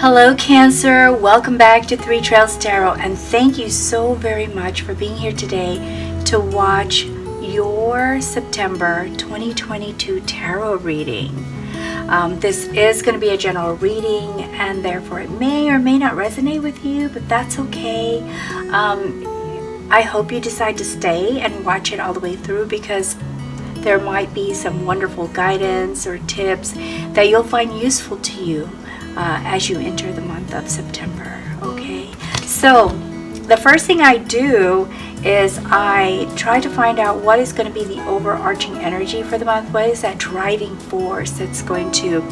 Hello Cancer, welcome back to Three Trails Tarot, and thank you so very much for being here today to watch your September 2022 tarot reading. This is going to be a general reading, and therefore it may or may not resonate with you, but that's okay. I hope you decide to stay and watch it all the way through, because there might be some wonderful guidance or tips that you'll find useful to you as you enter the month of September. Okay, so the first thing I do is I try to find out what is going to be the overarching energy for the month. What is that driving force that's going to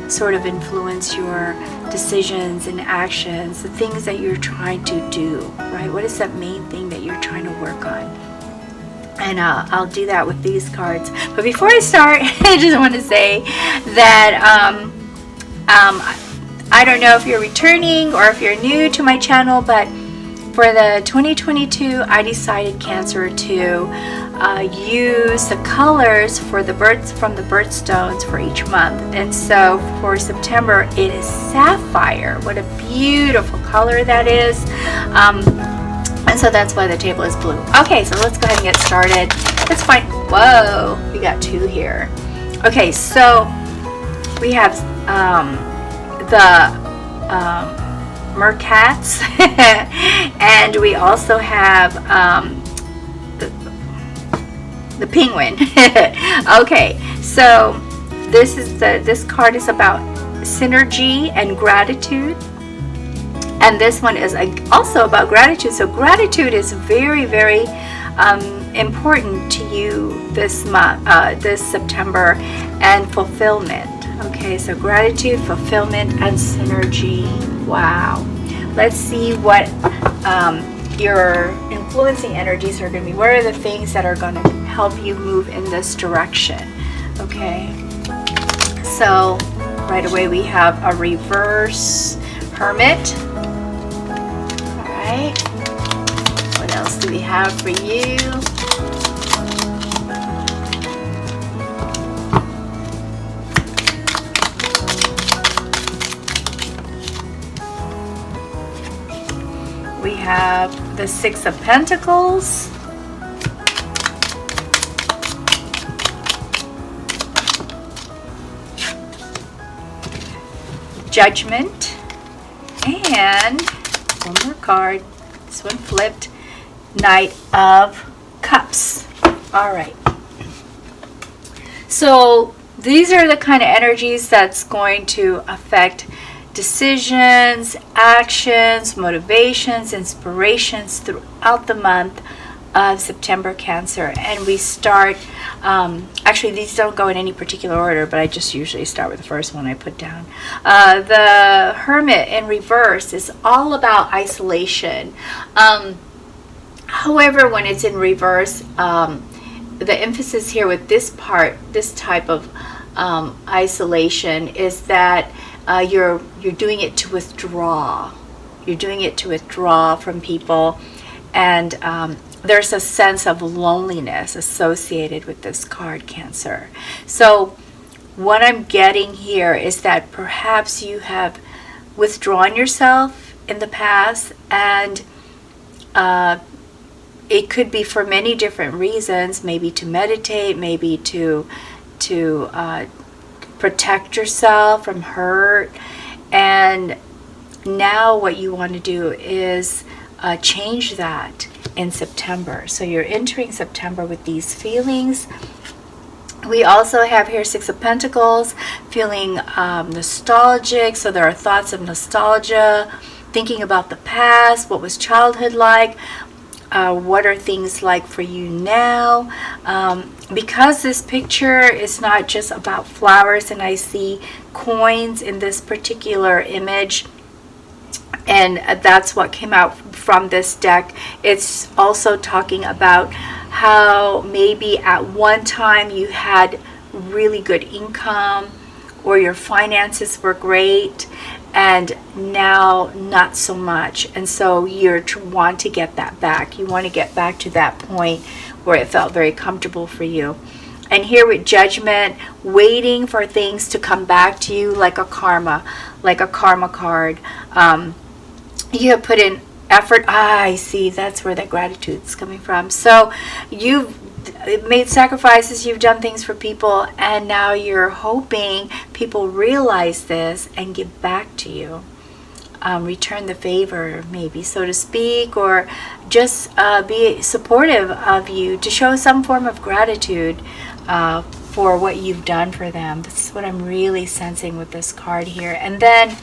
sort of influence your decisions and actions, the things that you're trying to do, right? What is that main thing that you're trying to work on? And I'll do that with these cards. But before I start, I just want to say that I don't know if you're returning or if you're new to my channel, but for the 2022, I decided, Cancer, to use the colors for the birds from the birthstones for each month. And so for September, it is sapphire. What a beautiful color that is. And so that's why the table is blue. Okay, so let's go ahead and get started. Let's find, whoa, we got two here. Okay, so we have the mercats, and we also have the penguin. Okay, so this card is about synergy and gratitude, and this one is also about gratitude. So gratitude is very, very important to you this month, this September, and fulfillment. Okay, so gratitude, fulfillment, and synergy. Wow. Let's see what your influencing energies are going to be. What are the things that are going to help you move in this direction? Okay. So right away we have a reverse hermit. All right. What else do we have for you? We have the Six of Pentacles, Judgment, and one more card, this one flipped, Knight of Cups. All right. So these are the kind of energies that's going to affect decisions, actions, motivations, inspirations throughout the month of September, Cancer. And we start, actually these don't go in any particular order, but I just usually start with the first one I put down. The Hermit in reverse is all about isolation. However, when it's in reverse, the emphasis here with this type of isolation is that you're doing it to withdraw. You're doing it to withdraw from people, and there's a sense of loneliness associated with this card, Cancer. So what I'm getting here is that perhaps you have withdrawn yourself in the past, and it could be for many different reasons, maybe to meditate, maybe to protect yourself from hurt. And now what you want to do is change that in September. So you're entering September with these feelings. We also have here Six of Pentacles, feeling nostalgic. So there are thoughts of nostalgia, thinking about the past, what was childhood like, what are things like for you now. Because this picture is not just about flowers, and I see coins in this particular image, and that's what came out from this deck. It's also talking about how maybe at one time you had really good income, or your finances were great, and now not so much. And so you want to get that back. You want to get back to that point where it felt very comfortable for you. And here with Judgment, waiting for things to come back to you like a karma card. You have put in effort. I see, that's where that gratitude's coming from. So you've made sacrifices, you've done things for people, and now you're hoping people realize this and give back to you. Return the favor, maybe, so to speak, or just be supportive of you, to show some form of gratitude for what you've done for them. This is what I'm really sensing with this card here. And then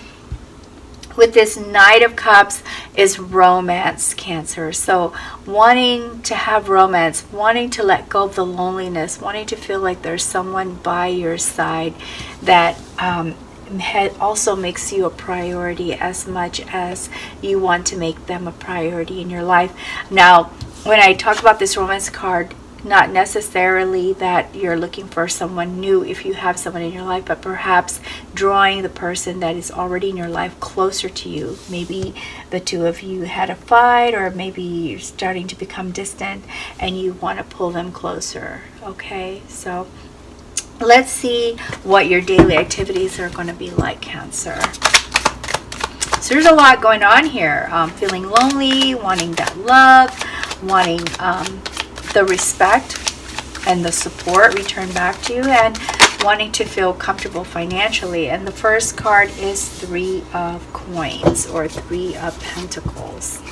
with this Knight of Cups is romance, Cancer. So wanting to have romance, wanting to let go of the loneliness, wanting to feel like there's someone by your side that also makes you a priority as much as you want to make them a priority in your life. Now, when I talk about this romance card, not necessarily that you're looking for someone new if you have someone in your life, but perhaps drawing the person that is already in your life closer to you. Maybe the two of you had a fight, or maybe you're starting to become distant and you want to pull them closer. Okay, so let's see what your daily activities are going to be like, Cancer. So there's a lot going on here. Feeling lonely, wanting that love, wanting the respect and the support returned back to you, and wanting to feel comfortable financially. And the first card is 3 of Coins, or 3 of Pentacles.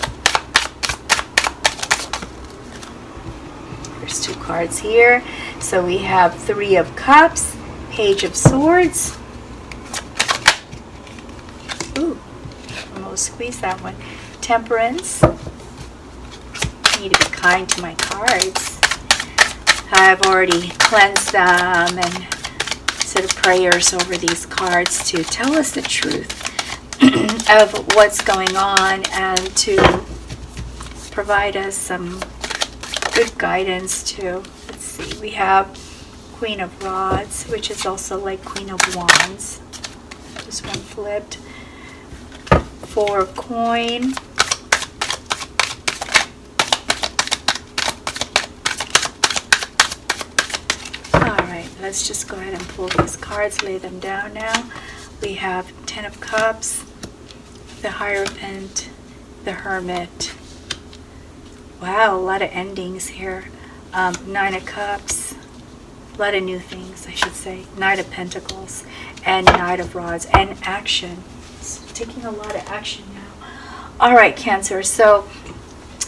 There's 2 cards here. So we have 3 of Cups, Page of Swords. Ooh, almost squeezed that one. Temperance. I need to be kind to my cards. I've already cleansed them and said prayers over these cards to tell us the truth of what's going on, and to provide us some good guidance too. Let's see, we have Queen of Rods, which is also like Queen of Wands. This one flipped. 4 of Coin. Alright, let's just go ahead and pull these cards, lay them down now. We have 10 of Cups, the Hierophant, the Hermit. Wow, a lot of endings here. 9 of Cups, a lot of new things, I should say. Knight of Pentacles and Knight of Rods, and action. It's taking a lot of action now. All right, Cancer. So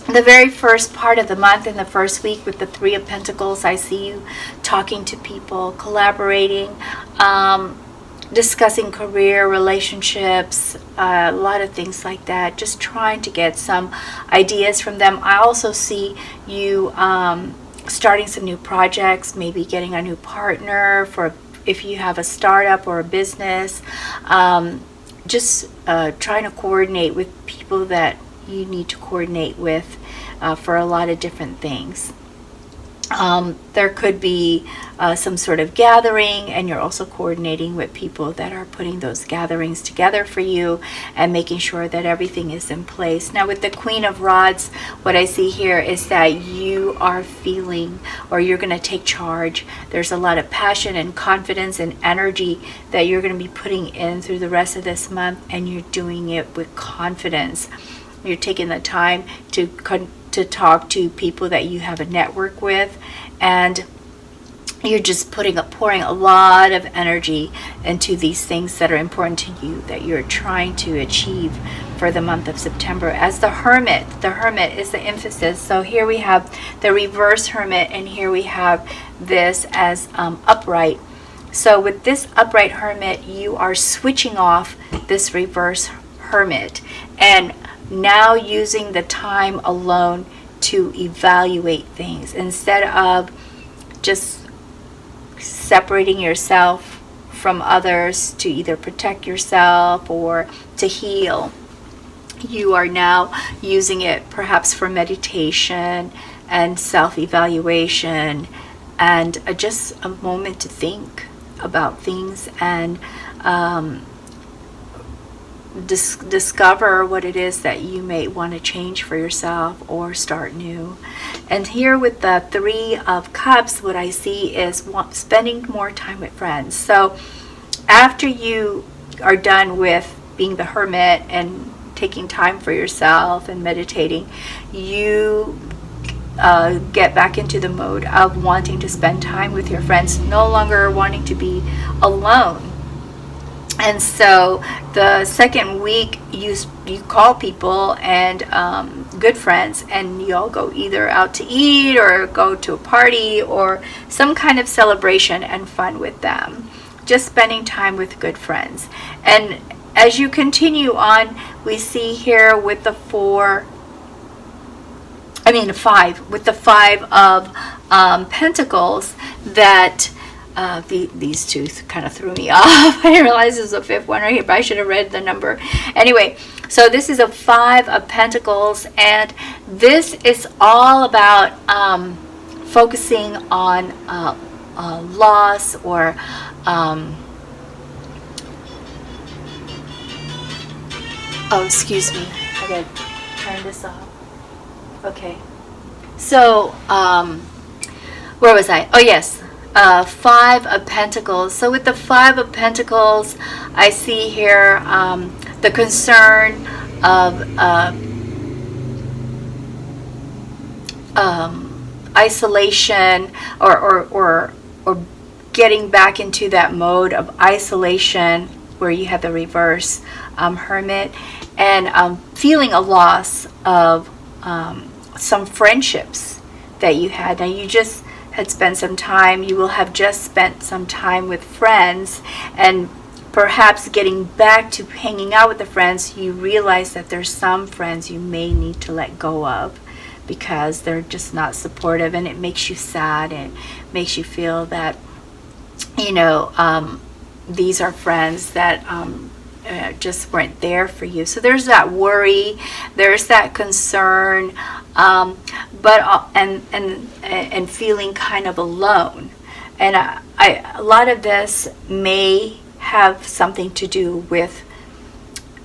the very first part of the month, in the first week with the 3 of Pentacles, I see you talking to people, collaborating, discussing career, relationships, a lot of things like that, just trying to get some ideas from them. I also see you starting some new projects, maybe getting a new partner for if you have a startup or a business, just trying to coordinate with people that you need to coordinate with for a lot of different things. There could be some sort of gathering, and you're also coordinating with people that are putting those gatherings together for you and making sure that everything is in place. Now with the Queen of Rods, what I see here is that you are feeling, or you're going to take charge. There's a lot of passion and confidence and energy that you're going to be putting in through the rest of this month, and you're doing it with confidence. You're taking the time to talk to people that you have a network with, and you're just pouring a lot of energy into these things that are important to you, that you're trying to achieve for the month of September. As the Hermit is the emphasis. So here we have the reverse Hermit, and here we have this as upright. So with this upright Hermit, you are switching off this reverse Hermit, and now using the time alone to evaluate things, instead of just separating yourself from others to either protect yourself or to heal. You are now using it perhaps for meditation and self-evaluation, and just a moment to think about things and discover what it is that you may want to change for yourself or start new. And here with the Three of Cups, what I see is spending more time with friends. So after you are done with being the hermit and taking time for yourself and meditating, you get back into the mode of wanting to spend time with your friends, no longer wanting to be alone. And so the second week, you call people and good friends, and you all go either out to eat or go to a party or some kind of celebration and fun with them. Just spending time with good friends. And as you continue on, we see here with the five, with the Five of Pentacles, that these two kind of threw me off. I didn't realize there's a fifth one right here, but I should have read the number. Anyway, so this is a Five of Pentacles, and this is all about focusing on loss or oh, excuse me. I gotta turn this off. Okay. So, where was I? Oh, yes. Five of Pentacles. So with the Five of Pentacles, I see here the concern of isolation or getting back into that mode of isolation where you have the reverse hermit, and feeling a loss of some friendships that you had. Now you just had spent some time, you will have just spent some time with friends, and perhaps getting back to hanging out with the friends, you realize that there's some friends you may need to let go of because they're just not supportive, and it makes you sad and makes you feel that, you know, these are friends that just weren't there for you. So there's that worry, there's that concern, but and feeling kind of alone. And a lot of this may have something to do with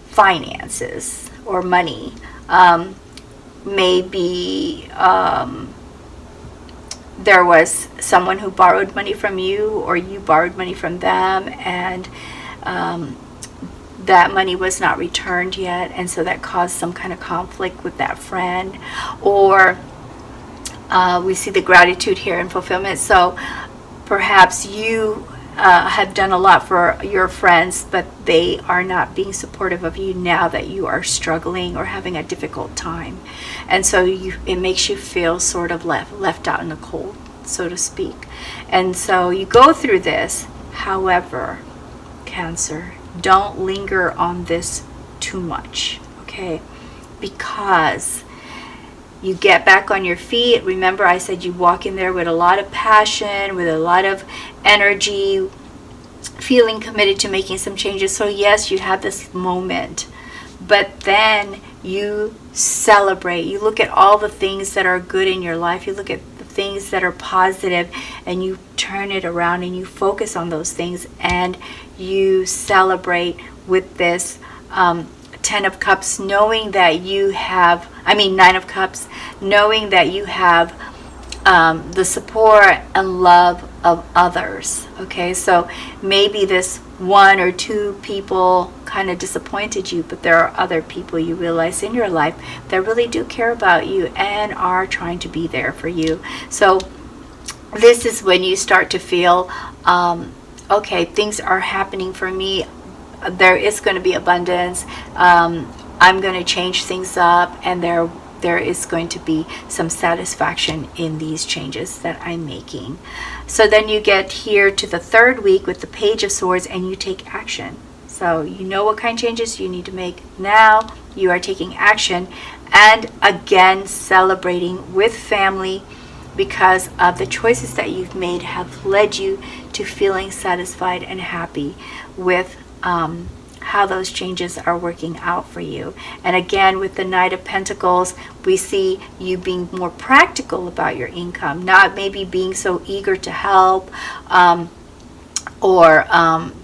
finances or money. Maybe there was someone who borrowed money from you, or you borrowed money from them, and that money was not returned yet, and so that caused some kind of conflict with that friend. Or we see the gratitude here and fulfillment. So perhaps you have done a lot for your friends, but they are not being supportive of you now that you are struggling or having a difficult time, and so it makes you feel sort of left out in the cold, so to speak. And so you go through this. However, Cancer, don't linger on this too much, okay? Because you get back on your feet. Remember, I said you walk in there with a lot of passion, with a lot of energy, feeling committed to making some changes. So yes, you have this moment, but then you celebrate. You look at all the things that are good in your life. You look at the things that are positive, and you turn it around and you focus on those things, and you celebrate with this Ten of Cups, knowing that you have, Nine of Cups, knowing that you have the support and love of others. Okay, so maybe this one or two people kind of disappointed you, but there are other people you realize in your life that really do care about you and are trying to be there for you. So this is when you start to feel, okay, things are happening for me. There is going to be abundance. I'm going to change things up, and there is going to be some satisfaction in these changes that I'm making. So then you get here to the third week with the Page of Swords, and you take action. So you know what kind of changes you need to make. Now you are taking action, and again celebrating with family, because of the choices that you've made have led you to feeling satisfied and happy with how those changes are working out for you. And again, with the Knight of Pentacles, we see you being more practical about your income, not maybe being so eager to help or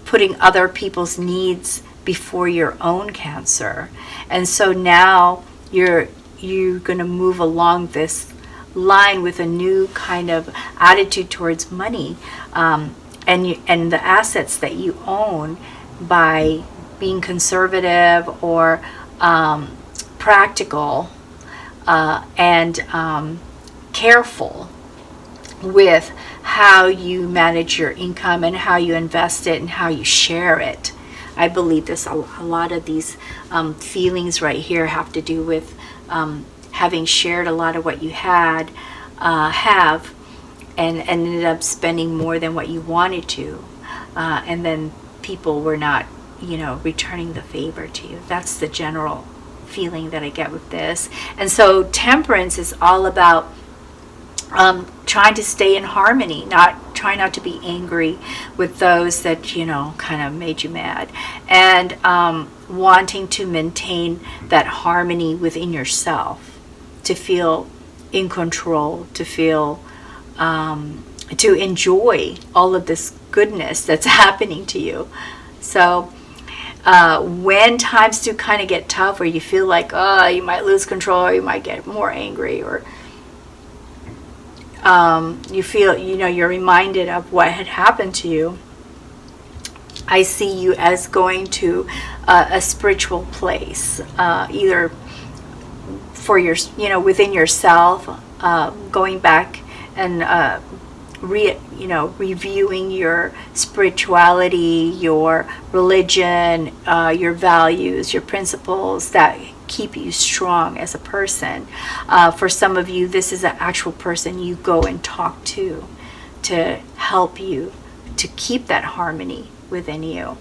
putting other people's needs before your own Cancer. And so now you're going to move along this line with a new kind of attitude towards money, and the assets that you own, by being conservative or practical and careful with how you manage your income and how you invest it and how you share it. I believe this, a lot of these feelings right here have to do with having shared a lot of what you have and ended up spending more than what you wanted to, and then people were not, returning the favor to you. That's the general feeling that I get with this. And so temperance is all about trying to stay in harmony, try not to be angry with those that kind of made you mad, and wanting to maintain that harmony within yourself, to feel in control, to feel to enjoy all of this goodness that's happening to you. So when times do kind of get tough, where you feel like, you might lose control, or you might get more angry, or you feel, you're reminded of what had happened to you, I see you as going to a spiritual place, either for your, within yourself, going back and reviewing your spirituality, your religion, your values, your principles that keep you strong as a person. For some of you, this is an actual person you go and talk to help you to keep that harmony within you.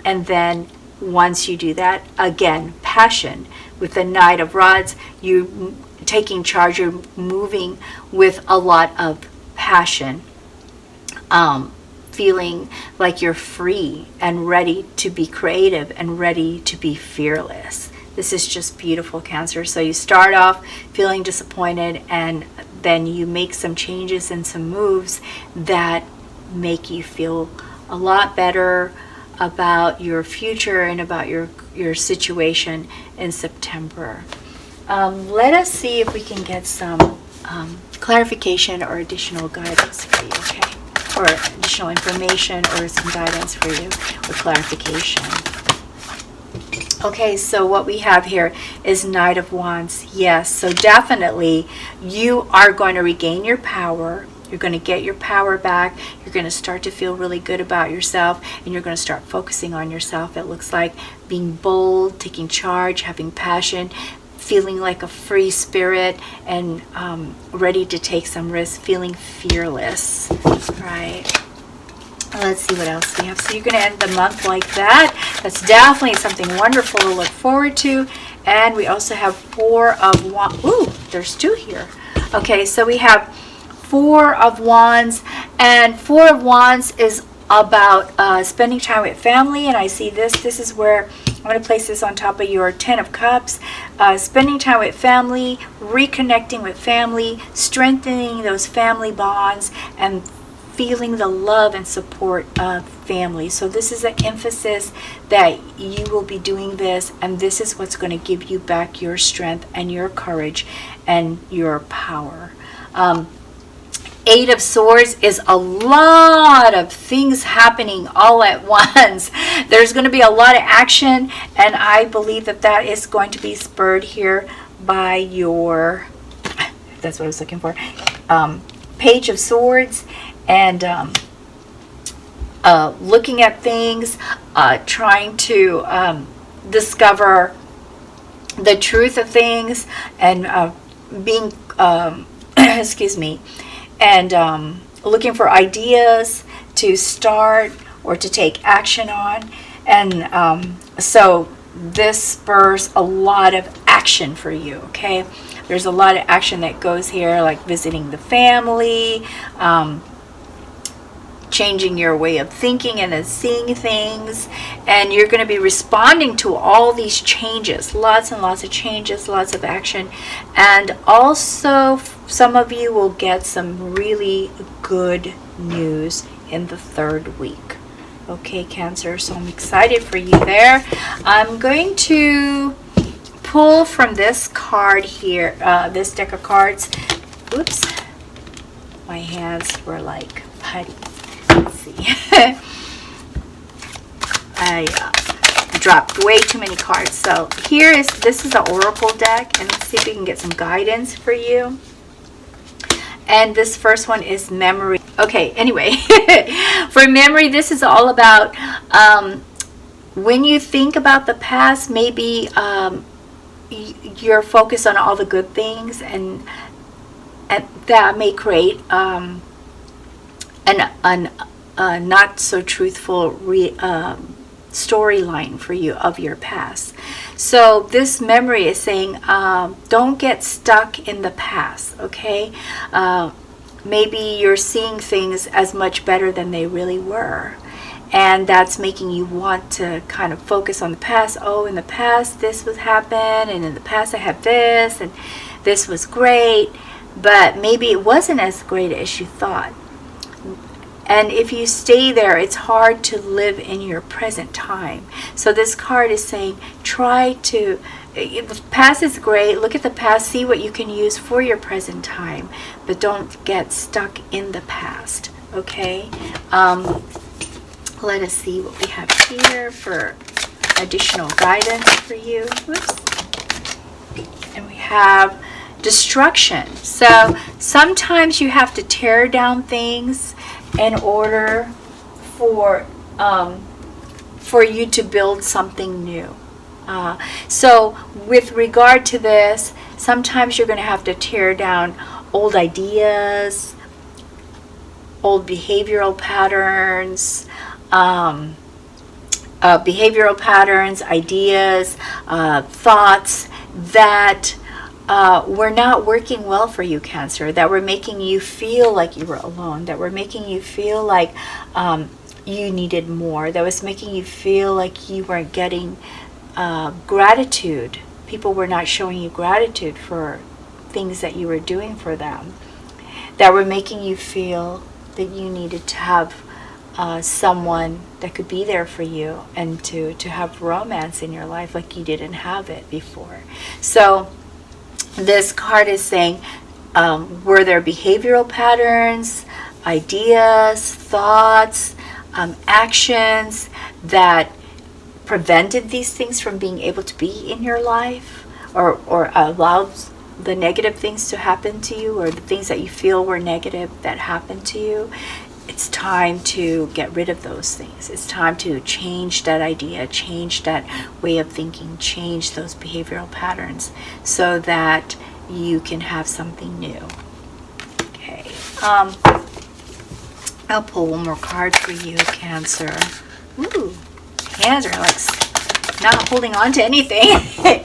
And then once you do that, again, passion. With the Knight of Rods, you taking charge, you're moving with a lot of passion, feeling like you're free and ready to be creative and ready to be fearless. This is just beautiful, Cancer. So you start off feeling disappointed, and then you make some changes and some moves that make you feel a lot better about your future and about your situation in September. Let us see if we can get some clarification or additional guidance for you, okay? Or additional information or some guidance for you or clarification. Okay, so what we have here is Knight of Wands. Yes, so definitely you are going to regain your power. You're going to get your power back. You're going to start to feel really good about yourself, and you're going to start focusing on yourself. It looks like being bold, taking charge, having passion, feeling like a free spirit, and ready to take some risks, feeling fearless, right? Let's see what else we have. So you're going to end the month like that. That's definitely something wonderful to look forward to. And we also have Four of Wands. Ooh, there's two here. Okay, so we have Four of Wands, and Four of Wands is about spending time with family. And I see this is where I'm going to place this on top of your Ten of Cups. Spending time with family, reconnecting with family, strengthening those family bonds, and feeling the love and support of family. So this is an emphasis that you will be doing this, and this is what's going to give you back your strength and your courage and your power. Eight of Swords is a lot of things happening all at once. There's going to be a lot of action, and I believe that is going to be spurred here by your, that's what I was looking for, Page of Swords, and looking at things, trying to discover the truth of things, and being, excuse me, and looking for ideas to start or to take action on. And so this spurs a lot of action for you, okay? There's a lot of action that goes here, like visiting the family, changing your way of thinking and seeing things, and you're going to be responding to all these changes, lots and lots of changes, lots of action. And also some of you will get some really good news in the third week. Okay, Cancer, so I'm excited for you there. I'm going to pull from this card here, this deck of cards. Oops, my hands were like putty. Let's see. I dropped way too many cards. So this is an oracle deck, and let's see if we can get some guidance for you. And this first one is memory. Okay, anyway, for memory, this is all about when you think about the past, maybe you're focused on all the good things, and that may create a not so truthful storyline for you of your past. So this memory is saying, don't get stuck in the past, okay? Maybe you're seeing things as much better than they really were. And that's making you want to kind of focus on the past. Oh, in the past this was happened, and in the past I had this, and this was great. But maybe it wasn't as great as you thought. And if you stay there, it's hard to live in your present time. So this card is saying, the past is great. Look at the past, see what you can use for your present time, but don't get stuck in the past, okay? Let us see what we have here for additional guidance for you. Whoops. And we have destruction. So sometimes you have to tear down things in order for you to build something new. So with regard to this, sometimes you're going to have to tear down old ideas, old behavioral patterns, ideas, thoughts that were not working well for you, Cancer, that were making you feel like you were alone, that were making you feel like you needed more, that was making you feel like you weren't getting gratitude. People were not showing you gratitude for things that you were doing for them, that were making you feel that you needed to have someone that could be there for you and to have romance in your life like you didn't have it before. So this card is saying, were there behavioral patterns, ideas, thoughts, actions that prevented these things from being able to be in your life, or allowed the negative things to happen to you, or the things that you feel were negative that happened to you? It's time to get rid of those things. It's time to change that idea, change that way of thinking, change those behavioral patterns so that you can have something new. Okay. I'll pull one more card for you, Cancer. Ooh, hands are like not holding on to anything.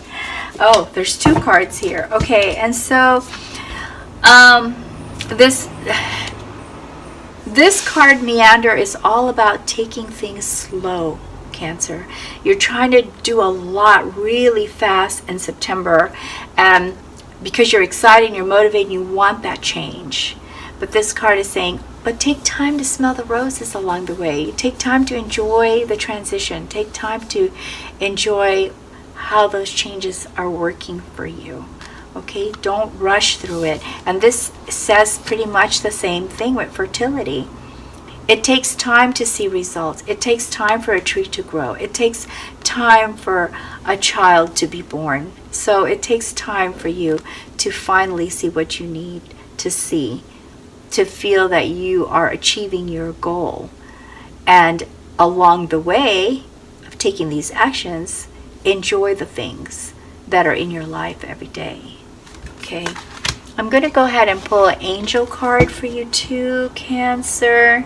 Oh, there's two cards here. Okay, and so this card, Meander, is all about taking things slow, Cancer. You're trying to do a lot really fast in September, and because you're excited, you're motivated, you want that change. But this card is saying, but take time to smell the roses along the way. Take time to enjoy the transition. Take time to enjoy how those changes are working for you. Okay, don't rush through it. And this says pretty much the same thing with fertility. It takes time to see results. It takes time for a tree to grow. It takes time for a child to be born. So it takes time for you to finally see what you need to see, to feel that you are achieving your goal. And along the way of taking these actions, enjoy the things that are in your life every day. Okay, I'm going to go ahead and pull an angel card for you too, Cancer.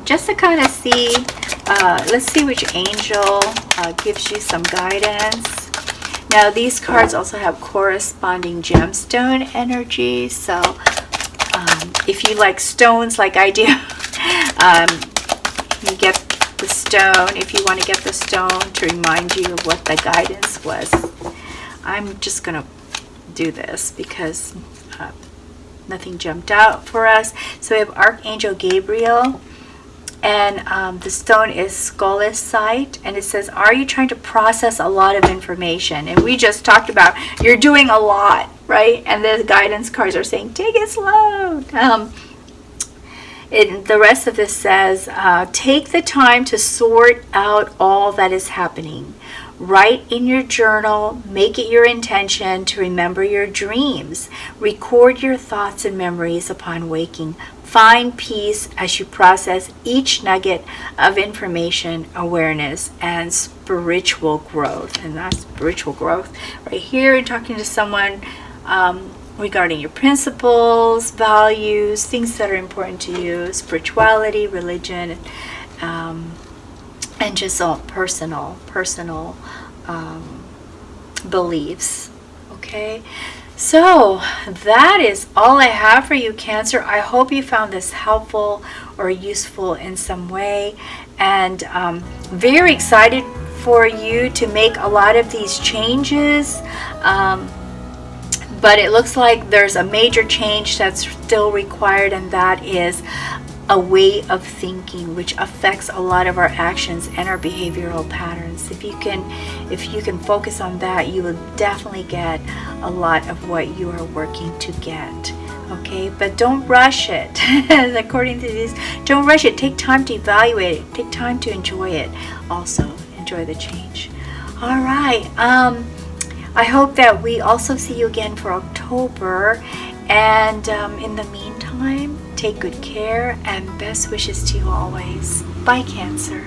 Just to kind of see, let's see which angel gives you some guidance. Now these cards also have corresponding gemstone energy, so if you like stones like I do, you get the stone if you want to get the stone to remind you of what the guidance was. I'm just going to do this because nothing jumped out for us. So we have Archangel Gabriel, And the stone is scolacite, and it says, are you trying to process a lot of information? And we just talked about you're doing a lot, right? And the guidance cards are saying take it slow. The rest of this says, take the time to sort out all that is happening. Write in your journal, make it your intention to remember your dreams. Record your thoughts and memories upon waking. Find peace as you process each nugget of information, awareness, and spiritual growth. And that's spiritual growth right here. You're talking to someone regarding your principles, values, things that are important to you, spirituality, religion, and just all personal beliefs. Okay, so that is all I have for you, Cancer. I hope you found this helpful or useful in some way, and very excited for you to make a lot of these changes. But it looks like there's a major change that's still required, and that is a way of thinking, which affects a lot of our actions and our behavioral patterns. If you can focus on that, you will definitely get a lot of what you are working to get. Okay, but don't rush it. According to these, don't rush it. Take time to evaluate it. Take time to enjoy it. Also, enjoy the change. All right. I hope that we also see you again for October. And in the meantime, take good care and best wishes to you always. Bye, Cancer.